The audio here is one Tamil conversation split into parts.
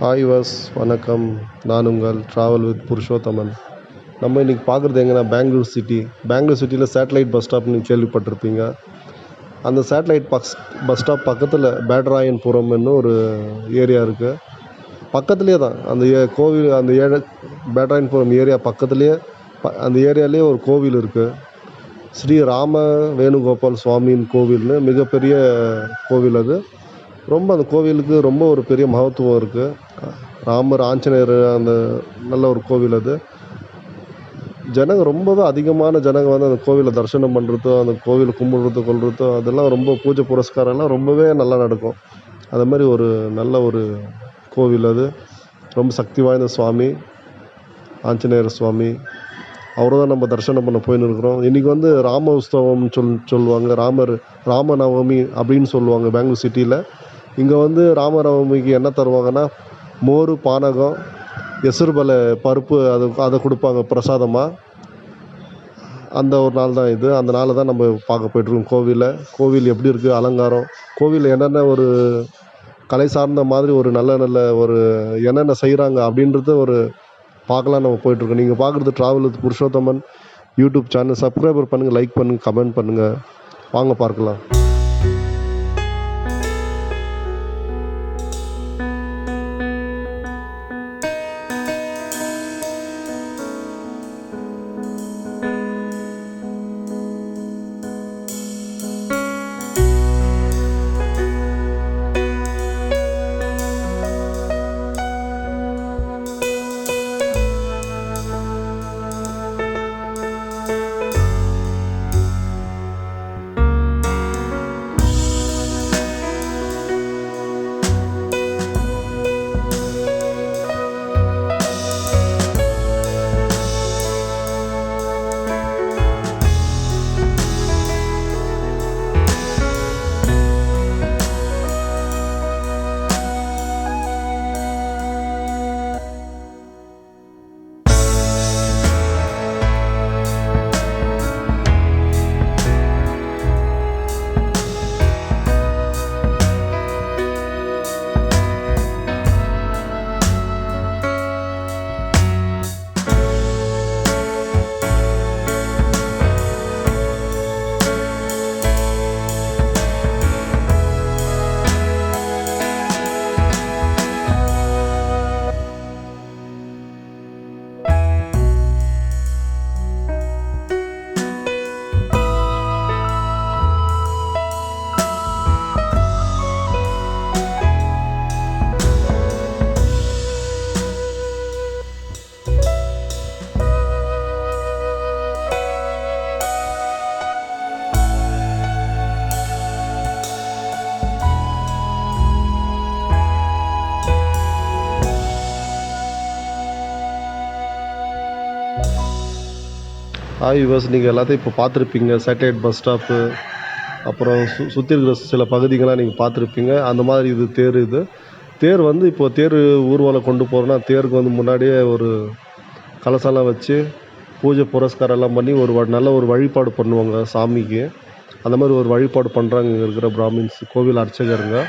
ஹாய் வாஸ் வணக்கம். நான் உங்கள் ட்ராவல் வித் புருஷோத்தமன். நம்ம இன்றைக்கி பார்க்குறது எங்கன்னா பெங்களூர் சிட்டியில் சேட்டலைட் பஸ் ஸ்டாப் நீங்கள் கேள்விப்பட்டிருப்பீங்க. அந்த சேட்டலைட் பஸ் ஸ்டாப் பக்கத்தில் பேட்ராயன்புரம்னு ஒரு ஏரியா இருக்குது. பக்கத்துலேயே தான் அந்த கோவில், அந்த பேட்ராயன்புரம் ஏரியா பக்கத்துலேயே அந்த ஏரியாலேயே ஒரு கோவில் இருக்குது. ஸ்ரீ ராம வேணுகோபால் சுவாமியின் கோவில்னு மிகப்பெரிய கோவில் அது. அந்த கோவிலுக்கு ரொம்ப ஒரு பெரிய மகத்துவம் இருக்குது. ராமர் ஆஞ்சநேயர் அந்த நல்ல ஒரு கோவில் அது. ஜனங்க ரொம்பவே அதிகமான ஜனங்க வந்து அந்த கோவிலை தரிசனம் பண்ணுறதோ, அந்த கோவிலை கும்பிட்றதோ கொள்றதோ, அதெல்லாம் ரொம்ப பூஜை புரஸ்காரம்லாம் ரொம்பவே நல்லா நடக்கும். அது மாதிரி ஒரு நல்ல ஒரு கோவில் அது. ரொம்ப சக்தி வாய்ந்த சுவாமி ஆஞ்சநேயர் சுவாமி. அவரை தான் நம்ம தரிசனம் பண்ண போயின்னு இருக்கிறோம். இன்றைக்கி வந்து ராம உற்சவம்னு சொல்லுவாங்க. ராமநவமி அப்படின்னு சொல்லுவாங்க பெங்களூர் சிட்டியில். இங்கே வந்து ராமநவமிக்கு என்ன தருவாங்கன்னா, மோர், பானகம், எசுறுபலை பருப்பு அதை கொடுப்பாங்க பிரசாதமாக. அந்த ஒரு நாள் தான் இது. அந்த நாளை தான் நம்ம பார்க்க போய்ட்டுருக்கோம். கோவில் எப்படி இருக்குது, அலங்காரம், கோவிலில் என்னென்ன ஒரு கலை சார்ந்த மாதிரி ஒரு நல்ல ஒரு என்னென்ன செய்கிறாங்க அப்படின்றத ஒரு பார்க்கலாம் நம்ம போயிட்டுருக்கோம். நீங்கள் பார்க்குறது travel with Purushothaman YouTube channel. Subscriber பண்ணுங்கள், லைக் பண்ணுங்கள், கமெண்ட் பண்ணுங்கள். வாங்க பார்க்கலாம். ஹாய் வியூவர்ஸ், நீங்கள் எல்லாத்தையும் இப்போ பார்த்துருப்பீங்க. சேட்டலைட் பஸ் ஸ்டாப்பு, அப்புறம் சுற்றி இருக்கிற சில பகுதிகள்லாம் நீங்கள் பார்த்துருப்பீங்க. அந்த மாதிரி இது தேர் வந்து இப்போது தேர் ஊர்வலம் கொண்டு போகிறோன்னா, தேருக்கு வந்து முன்னாடியே ஒரு கலசம்லாம் வச்சு பூஜை புரஸ்காரம் எல்லாம் பண்ணி நல்ல ஒரு வழிபாடு பண்ணுவாங்க சாமிக்கு. அந்த மாதிரி ஒரு வழிபாடு பண்ணுறாங்க இங்கே இருக்கிற பிராமின்ஸ், கோவில் அர்ச்சகருங்க.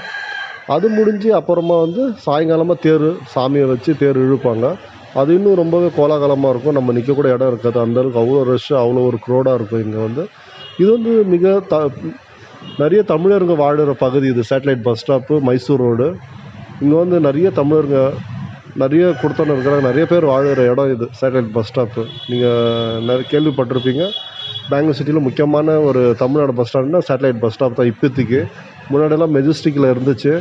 அது முடிஞ்சு அப்புறமா வந்து சாயங்காலமாக சாமியை வச்சு தேர் இழுப்பாங்க. அது இன்னும் ரொம்பவே கோலாகலமாக இருக்கும். நம்ம நிற்கக்கூட இடம் இருக்காது. அந்தளவுக்கு அவ்வளோ ரஷ்ஷு, அவ்வளோ ஒரு க்ரௌடாக இருக்கும் இங்கே வந்து. இது வந்து நிறைய தமிழருங்க வாழ்கிற பகுதி இது. Satellite bus stop, Mysore road. இங்கே வந்து நிறைய தமிழருங்க, நிறைய கொடுத்தோன்னு இருக்கிறாங்க. நிறைய பேர் வாழ்கிற இடம் இது சேட்டலைட் பஸ் ஸ்டாப்பு. நீங்கள் கேள்விப்பட்டிருப்பீங்க. பெங்களூர் சிட்டியில் முக்கியமான ஒரு Tamil Nadu bus ஸ்டாண்ட்னா satellite bus stop தான். இப்போதைக்கு முன்னாடியெல்லாம் மெஜஸ்டிக்கில் இருந்துச்சு.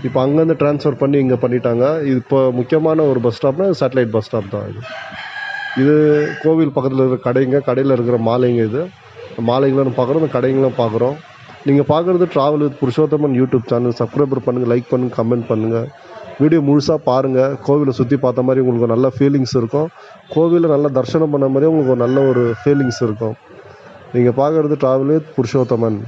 இப்போ அங்கேருந்து ட்ரான்ஸ்ஃபர் பண்ணி இங்கே பண்ணிட்டாங்க. இப்போ முக்கியமான ஒரு பஸ் ஸ்டாப்னால் சேட்டலைட் பஸ் ஸ்டாப் தான் இது. கோவில் பக்கத்தில் இருக்கிற கடையில் இருக்கிற மாலைங்க இது. மாலைகளும் பார்க்குறோம், இந்த கடைங்களும் பார்க்குறோம். நீங்கள் பார்க்குறது travel with Purushothaman YouTube channel. Subscriber பண்ணுங்கள், லைக் பண்ணுங்கள், கமெண்ட் பண்ணுங்கள். வீடியோ முழுசாக பாருங்கள். கோவிலை சுற்றி பார்த்த மாதிரி உங்களுக்கு நல்ல ஃபீலிங்ஸ் இருக்கும். கோவிலில் நல்லா தரிசனம் பண்ண மாதிரி உங்களுக்கு நல்ல ஒரு ஃபீலிங்ஸ் இருக்கும். நீங்கள் பார்க்குறது ட்ராவல் வித் புருஷோத்தமன்.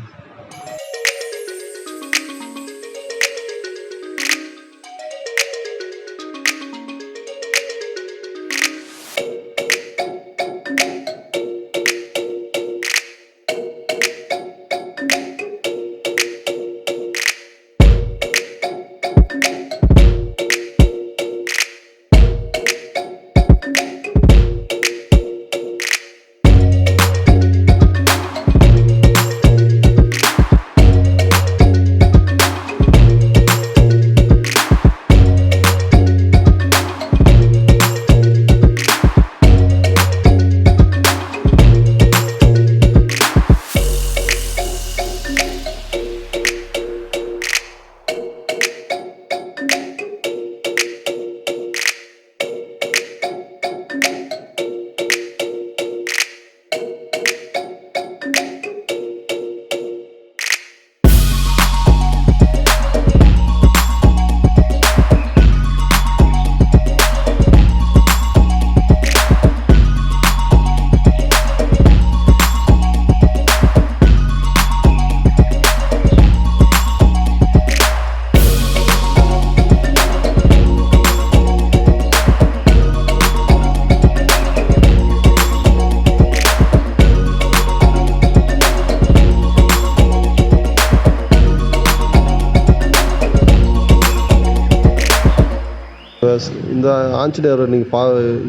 இந்த ஆஞ்சநேயரை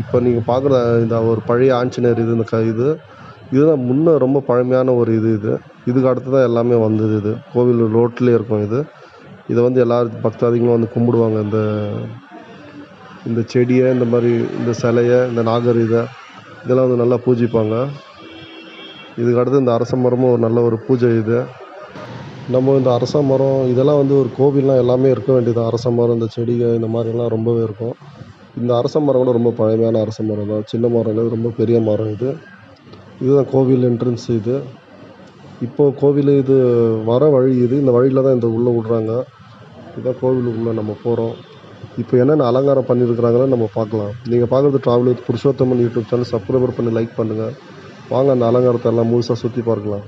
இப்போ நீங்கள் பார்க்குற இந்த ஒரு பழைய ஆஞ்சநேயர் இது இதுதான் முன்ன ரொம்ப பழமையான ஒரு இதுக்கு அடுத்து தான் எல்லாமே வந்தது. கோவில் ரோட்லேயே இருக்கும் இதை வந்து எல்லாரும் பக்தாதிகளும் வந்து கும்பிடுவாங்க. இந்த செடியை, இந்த மாதிரி இந்த சிலையை, இந்த நாகர் இதெல்லாம் வந்து நல்லா பூஜிப்பாங்க. இதுக்கு அடுத்து இந்த அரச மரமும் ஒரு நல்ல ஒரு பூஜை நம்ம இந்த அரச மரம் இதெல்லாம் வந்து ஒரு கோவில்லாம் எல்லாமே இருக்க வேண்டியது. அரச மரம், இந்த செடிகள், இந்த மாதிரிலாம் ரொம்பவே இருக்கும். இந்த அரச மரம் கூட ரொம்ப பழமையான அரச மரம் தான். சின்ன மரம் இல்லை, ரொம்ப பெரிய மரம் இதுதான் கோவில் என்ட்ரன்ஸ் இப்போது கோவில் வர வழி இந்த வழியில் தான் இந்த உள்ளே விட்றாங்க. இதுதான் கோவிலுக்குள்ளே நம்ம போகிறோம். இப்போ என்னென்ன அலங்காரம் பண்ணியிருக்கிறாங்கன்னு நம்ம பார்க்கலாம். நீங்கள் பார்க்குறது travel with Purushothaman YouTube channel. Subscriber பண்ணி லைக் பண்ணுங்கள். வாங்க அந்த அலங்காரத்தை எல்லாம் முழுசாக சுற்றி பார்க்கலாம்.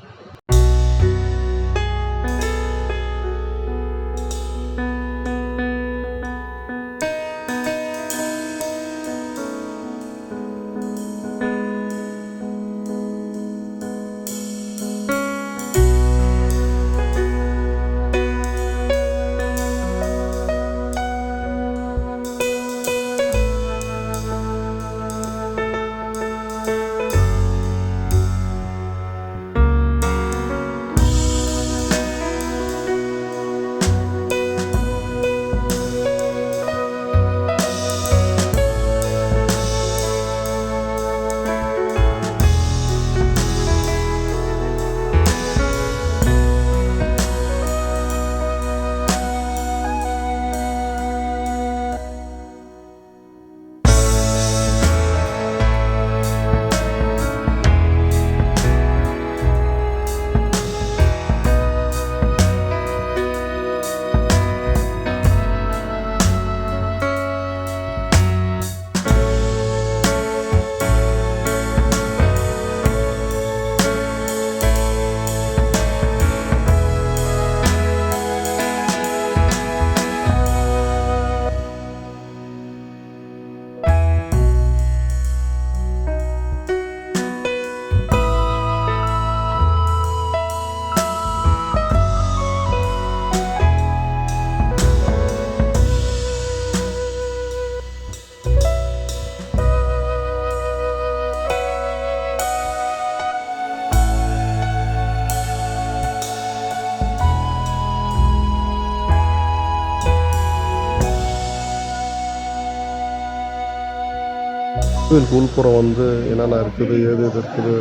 கோவிலுக்கு உள்புறம் வந்து என்னென்ன இருக்குது, ஏது இருக்குது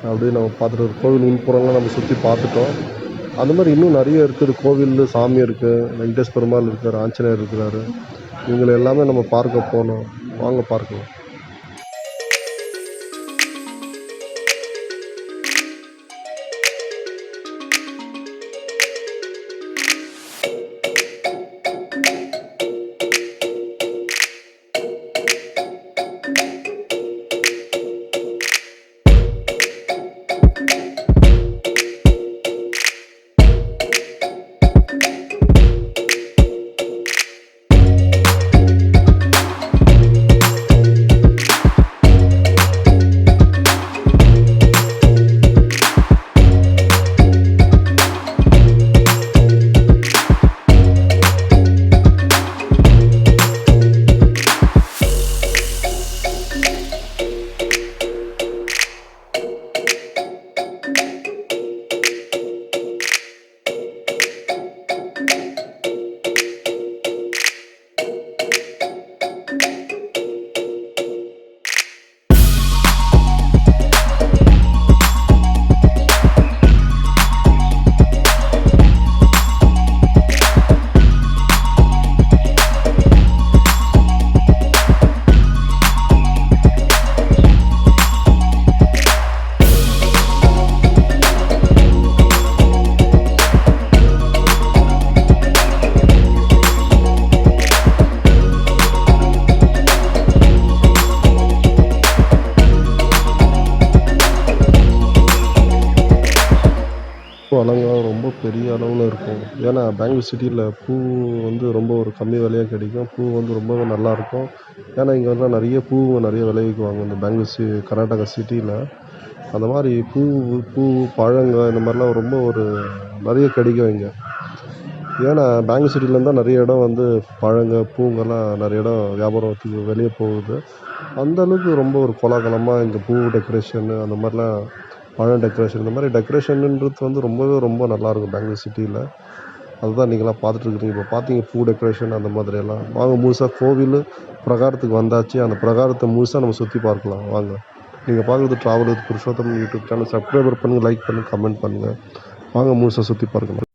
அப்படின்னு நம்ம பார்த்துட்டு கோவில் உள்புறம்லாம் நம்ம சுற்றி பார்த்துட்டோம். அந்த மாதிரி இன்னும் நிறைய இருக்குது. கோவில் சாமி இருக்குது, வெங்கடேஷ் பெருமாள் இருக்கார், ஆஞ்சநேயர் இருக்கிறாரு. இவங்களை எல்லாமே நம்ம பார்க்க போனோம். வாங்க பார்க்கலாம். பூ அலங்காரம் ரொம்ப பெரிய அளவில் இருக்கும். ஏன்னா பெங்களூர் சிட்டியில் பூ வந்து ரொம்ப ஒரு கம்மி விலையாக கிடைக்கும். பூ வந்து ரொம்பவே நல்லாயிருக்கும். ஏன்னா இங்கே வந்து நிறைய நிறைய விளைவிக்குவாங்க இந்த பெங்களூர் கர்நாடகா சிட்டியில். அந்த மாதிரி பூ, பழங்க இந்த மாதிரிலாம் ரொம்ப ஒரு நிறைய கிடைக்கும் இங்கே. ஏன்னா பெங்களூர் சிட்டிலேருந்து தான் நிறைய இடம் வந்து பழங்க பூங்கெல்லாம் நிறைய இடம் வியாபாரத்துக்கு வெளியே போகுது. அந்த அளவுக்கு ரொம்ப ஒரு கோலாகலமாக இங்கே பூ டெக்கரேஷனு அந்த மாதிரிலாம் பழம் டெக்கரேஷன் இந்த மாதிரி டெக்கரேஷனுன்றது வந்து ரொம்பவே ரொம்ப நல்லாயிருக்கும் பெங்களூர் சிட்டியில். அதுதான் நீங்களாம் பார்த்துட்ருக்குறீங்க. இப்போ பார்த்தீங்க பூ டெக்கரேஷன் அந்த மாதிரியெல்லாம். வாங்க முழுசா கோவில் பிரகாரத்துக்கு வந்தாச்சு. அந்த பிரகாரத்தை முழுசா நம்ம சுற்றி பார்க்கலாம் வாங்க. நீங்கள் பார்க்குறது travel with Purushothaman YouTube channel. Subscriber பண்ணுங்கள், லைக் பண்ணுங்கள், கமெண்ட் பண்ணுங்கள். வாங்க முழுசா சுற்றி பார்க்கலாம்.